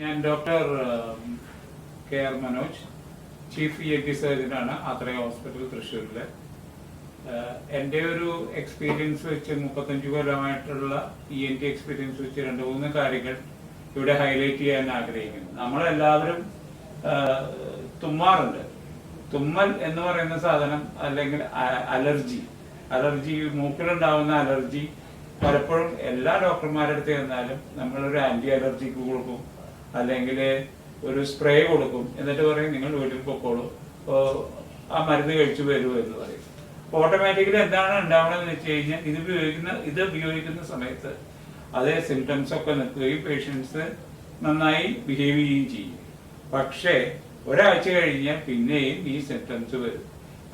ഞാൻ doctor K R. Manoj, chief ENT സർജനാണ് ആത്രയ hospital തൃശ്ശൂരിൽ. എൻ്റെ ഒരു എക്സ്പീരിയൻസ് വെച്ച് 35 കൊല്ലമായിട്ടുള്ള ENT എക്സ്പീരിയൻസ് വെച്ച് 2-3 കാര്യങ്ങൾ ഇവിടെ ഹൈലൈറ്റ് ചെയ്യാൻ ആഗ്രഹിക്കുന്നു. നമ്മളെല്ലാവരും തുമ്മാറുണ്ട്. തുമ്മൽ എന്ന് പറയുന്ന സാധനം അല്ലെങ്കിൽ അലർജി മൂക്കിലുണ്ടാവുന്ന അലർജി പലപ്പോഴും എല്ലാ ഡോക്ടർമാരുടെ അടുത്ത് ചെന്നാലും നമ്മളൊരു ആന്റി അലർജിക്ക് കൊടുക്കും, അല്ലെങ്കിൽ ഒരു സ്പ്രേ കൊടുക്കും. എന്നിട്ട് പറയും നിങ്ങൾ വീട്ടിൽ പൊക്കോളൂ, ആ മരുന്ന് കഴിച്ചു വരൂ എന്ന് പറയും. ഓട്ടോമാറ്റിക്കലി എന്താണ് ഉണ്ടാവണമെന്ന് വെച്ച് കഴിഞ്ഞാൽ ഇത് ഉപയോഗിക്കുന്ന സമയത്ത് അതേ സിംറ്റംസ് ഒക്കെ നിൽക്കുകയും പേഷ്യൻസ് നന്നായി ബിഹേവ് ചെയ്യുകയും ചെയ്യും. പക്ഷേ ഒരാഴ്ച കഴിഞ്ഞാൽ പിന്നെയും ഈ സിംറ്റംസ് വരും.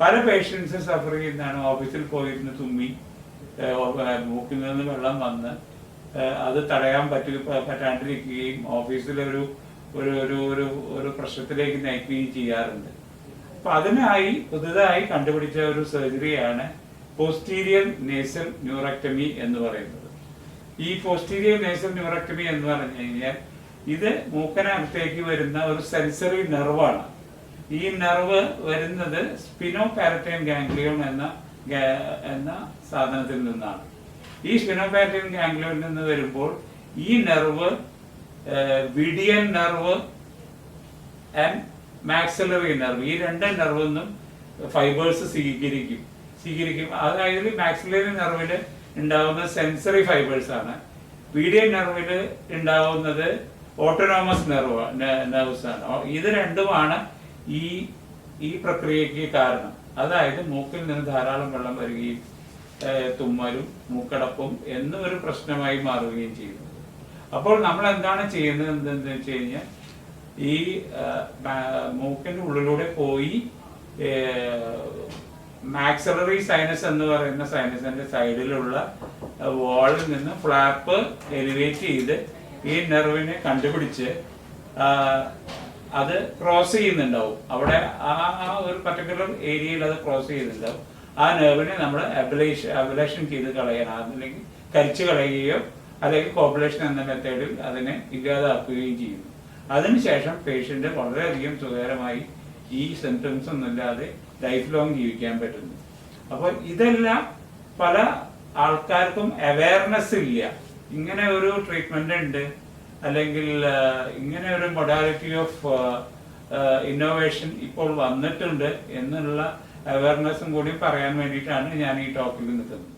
പല പേഷ്യൻസ് സഫർ ചെയ്യുന്നതാണ്. ഓഫീസിൽ പോയിരുന്ന് തുമ്മി മൂക്കിൽ നിന്ന് വെള്ളം വന്ന് അത് തടയാൻ പറ്റാണ്ടിരിക്കുകയും ഓഫീസിലൊരു ഒരു ഒരു ഒരു ഒരു പ്രശ്നത്തിലേക്ക് നയിക്കുകയും ചെയ്യാറുണ്ട്. അപ്പൊ അതിനായി പുതുതായി കണ്ടുപിടിച്ച ഒരു സർജറിയാണ് പോസ്റ്റീരിയർ നേസൽ ന്യൂറക്ടമി എന്ന് പറയുന്നത്. ഈ പോസ്റ്റീരിയർ നേസൽ ന്യൂറക്ടമി എന്ന് പറഞ്ഞു കഴിഞ്ഞാൽ ഇത് മൂക്കനകത്തേക്ക് വരുന്ന ഒരു സെൻസറി നെർവാണ്. ഈ നെർവ് വരുന്നത് സ്പിനോ പാലറ്റൈൻ ഗാംഗ്ലിയോൺ എന്ന സാധനത്തിൽ നിന്നാണ്. ഈ സ്പിനോ പാലറ്റൈൻ ഗാംഗ്ലിയോണിൽ നിന്ന് വരുമ്പോൾ ഈ nerve വിഡിയൻ nerve and maxillary nerve, ഈ രണ്ട് നെർവിൽ നിന്നും ഫൈബേഴ്സ് സ്വീകരിക്കും. അതായത് മാക്സിലറി നെർവിൽ ഉണ്ടാവുന്ന സെൻസറി ഫൈബേഴ്സ് ആണ്. വിഡിയൻ നെർവിൽ ഉണ്ടാവുന്നത് ഓട്ടോണോമസ് നെർവ്സ് ആണ്. ഇത് രണ്ടുമാണ് ഈ പ്രക്രിയക്ക് കാരണം. അതായത് മൂക്കിൽ നിന്ന് ധാരാളം വെള്ളം വരികയും തുമ്മലും മൂക്കടപ്പും എന്നൊരു പ്രശ്നമായി മാറുകയും ചെയ്യുന്നത്. അപ്പോൾ നമ്മൾ എന്താണ് ചെയ്യുന്നത് എന്തെന്ന് വെച്ച് കഴിഞ്ഞാൽ ഈ മൂക്കിന്റെ ഉള്ളിലൂടെ പോയി മാക്സിലറി സൈനസ് എന്ന് പറയുന്ന സൈനസിന്റെ സൈഡിലുള്ള വാളിൽ നിന്ന് ഫ്ലാപ്പ് എലിവേറ്റ് ചെയ്ത് ഈ നെർവിനെ കണ്ടുപിടിച്ച് അത് ക്രോസ് ചെയ്യുന്നുണ്ടാവും. അവിടെ ആ ഒരു പർട്ടിക്കുലർ ഏരിയയിൽ അത് ക്രോസ് ചെയ്യുന്നുണ്ടാവും. ആ നെർവിനെ നമ്മൾ അബലേഷൻ ചെയ്ത് കളയണം, അല്ലെങ്കിൽ കരിച്ചു കളയുകയോ അല്ലെങ്കിൽ കോപ്പുലേഷൻ എന്ന മെത്തേഡിൽ അതിനെ ഇല്ലാതാക്കുകയും ചെയ്യുന്നു. അതിനുശേഷം പേഷ്യന്റ് വളരെയധികം സുഖകരമായി ഈ സിംറ്റംസ് ഒന്നുമില്ലാതെ ലൈഫ് ലോങ് ജീവിക്കാൻ പറ്റുന്നു. അപ്പോൾ ഇതെല്ലാം പല ആൾക്കാർക്കും അവയർനെസ് ഇല്ല. ഇങ്ങനെ ഒരു ട്രീറ്റ്മെന്റ് ഉണ്ട്, അല്ലെങ്കിൽ ഇങ്ങനെ ഒരു മൊഡാലിറ്റി ഓഫ് ഇന്നോവേഷൻ ഇപ്പോൾ വന്നിട്ടുണ്ട് എന്നുള്ള അവയർനെസ്സും കൂടി പറയാൻ വേണ്ടിയിട്ടാണ് ഞാൻ ഈ ടോക്കിൽ നിൽക്കുന്നത്.